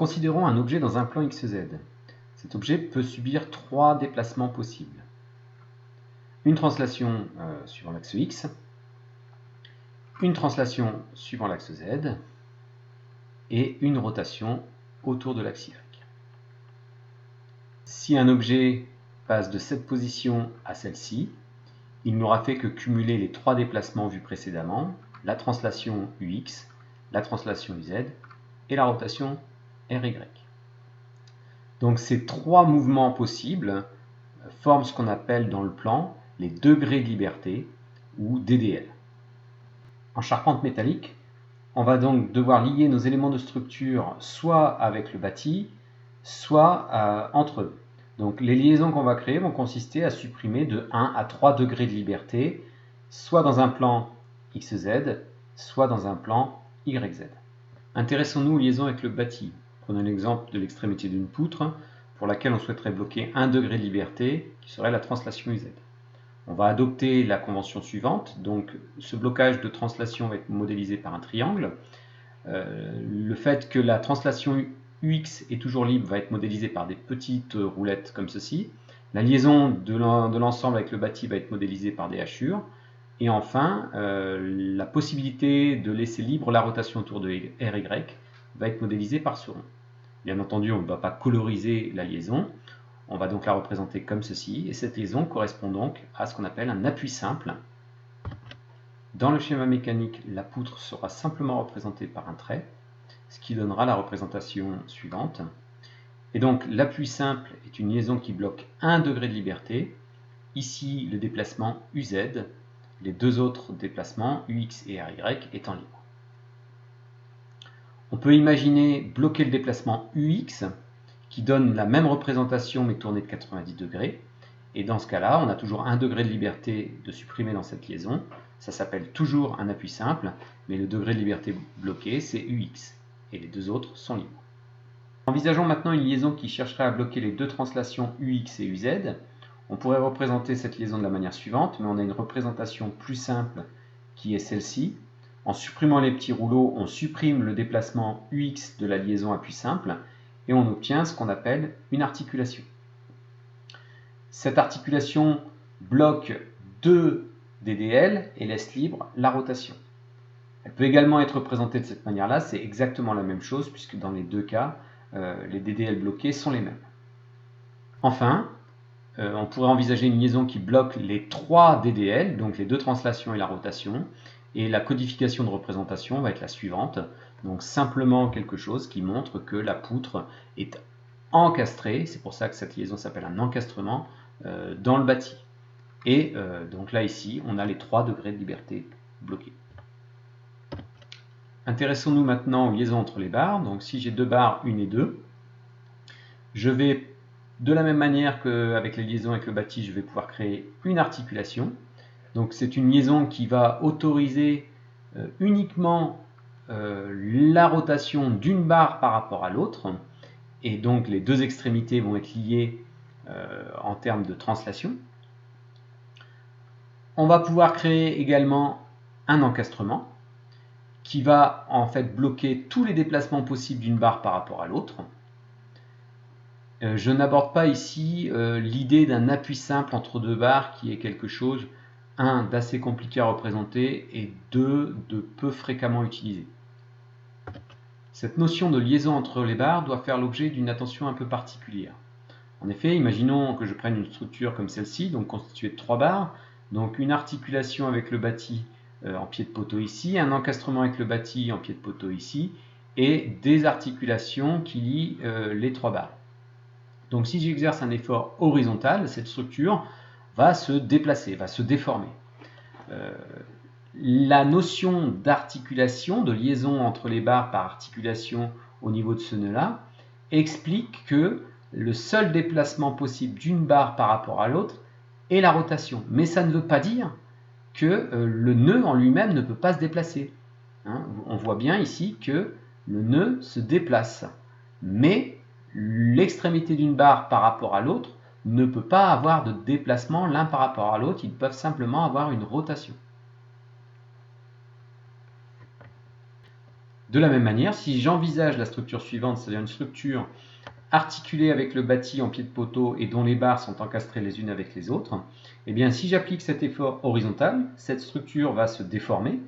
Considérons un objet dans un plan XZ. Cet objet peut subir 3 déplacements possibles. Une translation suivant l'axe X, une translation suivant l'axe Z et une rotation autour de l'axe Y. Si un objet passe de cette position à celle-ci, il n'aura fait que cumuler les 3 déplacements vus précédemment, la translation UX, la translation UZ et la rotation RY. Donc ces 3 mouvements possibles forment ce qu'on appelle dans le plan les degrés de liberté ou DDL. En charpente métallique, on va donc devoir lier nos éléments de structure soit avec le bâti, soit entre eux. Donc les liaisons qu'on va créer vont consister à supprimer de 1 à 3 degrés de liberté, soit dans un plan XZ, soit dans un plan YZ. Intéressons-nous aux liaisons avec le bâti. Prenons l'exemple de l'extrémité d'une poutre pour laquelle on souhaiterait bloquer 1 degré de liberté, qui serait la translation UZ. On va adopter la convention suivante, donc ce blocage de translation va être modélisé par un triangle. Le fait que la translation UX est toujours libre va être modélisé par des petites roulettes comme ceci. La liaison de l'ensemble avec le bâti va être modélisée par des hachures. Et enfin, la possibilité de laisser libre la rotation autour de RY va être modélisée par ce rond. Bien entendu, on ne va pas coloriser la liaison. On va donc la représenter comme ceci, et cette liaison correspond donc à ce qu'on appelle un appui simple. Dans le schéma mécanique, la poutre sera simplement représentée par un trait, ce qui donnera la représentation suivante. Et donc l'appui simple est une liaison qui bloque 1 degré de liberté, ici le déplacement UZ, les deux autres déplacements UX et RY étant libres. On peut imaginer bloquer le déplacement UX, qui donne la même représentation mais tournée de 90 degrés. Et dans ce cas-là, on a toujours 1 degré de liberté de supprimer dans cette liaison. Ça s'appelle toujours un appui simple, mais le degré de liberté bloqué, c'est UX. Et les deux autres sont libres. Envisageons maintenant une liaison qui chercherait à bloquer les deux translations UX et UZ. On pourrait représenter cette liaison de la manière suivante, mais on a une représentation plus simple qui est celle-ci. En supprimant les petits rouleaux, on supprime le déplacement UX de la liaison appui simple, et on obtient ce qu'on appelle une articulation. Cette articulation bloque 2 DDL et laisse libre la rotation. Elle peut également être représentée de cette manière-là, c'est exactement la même chose puisque dans les deux cas, les DDL bloqués sont les mêmes. Enfin, on pourrait envisager une liaison qui bloque les 3 DDL, donc les 2 translations et la rotation, et la codification de représentation va être la suivante. Donc simplement quelque chose qui montre que la poutre est encastrée, c'est pour ça que cette liaison s'appelle un encastrement, dans le bâti. Et donc là ici, on a les 3 degrés de liberté bloqués. Intéressons-nous maintenant aux liaisons entre les barres. Donc si j'ai 2 barres, 1 et 2, je vais, de la même manière qu'avec les liaisons avec le bâti, je vais pouvoir créer une articulation. Donc c'est une liaison qui va autoriser uniquement la rotation d'une barre par rapport à l'autre, et donc les deux extrémités vont être liées en termes de translation. On va pouvoir créer également un encastrement qui va en fait bloquer tous les déplacements possibles d'une barre par rapport à l'autre. Je n'aborde pas ici l'idée d'un appui simple entre deux barres qui est quelque chose, un, d'assez compliqué à représenter et deux, de peu fréquemment utilisé. Cette notion de liaison entre les barres doit faire l'objet d'une attention un peu particulière. En effet, imaginons que je prenne une structure comme celle-ci, donc constituée de 3 barres, donc une articulation avec le bâti en pied de poteau ici, un encastrement avec le bâti en pied de poteau ici, et des articulations qui lient les 3 barres. Donc si j'exerce un effort horizontal, cette structure va se déplacer, va se déformer. La notion d'articulation, de liaison entre les barres par articulation au niveau de ce nœud-là, explique que le seul déplacement possible d'une barre par rapport à l'autre est la rotation. Mais ça ne veut pas dire que le nœud en lui-même ne peut pas se déplacer. On voit bien ici que le nœud se déplace. Mais l'extrémité d'une barre par rapport à l'autre ne peut pas avoir de déplacement l'un par rapport à l'autre, ils peuvent simplement avoir une rotation. De la même manière, si j'envisage la structure suivante, c'est-à-dire une structure articulée avec le bâti en pied de poteau et dont les barres sont encastrées les unes avec les autres, eh bien si j'applique cet effort horizontal, cette structure va se déformer.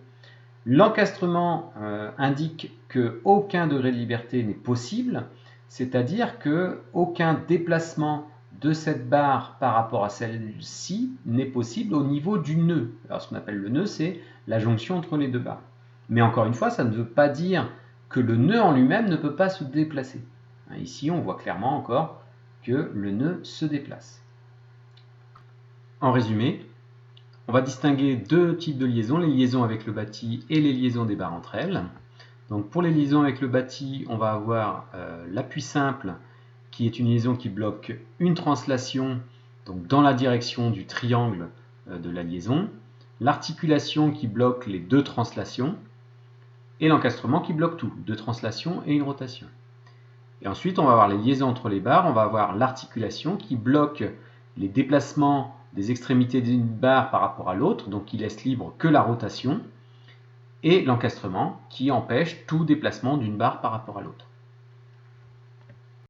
L'encastrement indique qu'aucun degré de liberté n'est possible, c'est-à-dire qu'aucun déplacement de cette barre par rapport à celle-ci n'est possible au niveau du nœud. Alors ce qu'on appelle le nœud, c'est la jonction entre les deux barres. Mais encore une fois, ça ne veut pas dire que le nœud en lui-même ne peut pas se déplacer. Ici, on voit clairement encore que le nœud se déplace. En résumé, on va distinguer deux types de liaisons, les liaisons avec le bâti et les liaisons des barres entre elles. Donc pour les liaisons avec le bâti, on va avoir l'appui simple qui est une liaison qui bloque une translation donc dans la direction du triangle de la liaison, l'articulation qui bloque les deux translations et l'encastrement qui bloque tout, deux translations et une rotation. Et ensuite, on va avoir les liaisons entre les barres, on va avoir l'articulation qui bloque les déplacements des extrémités d'une barre par rapport à l'autre, donc qui laisse libre que la rotation, et l'encastrement qui empêche tout déplacement d'une barre par rapport à l'autre.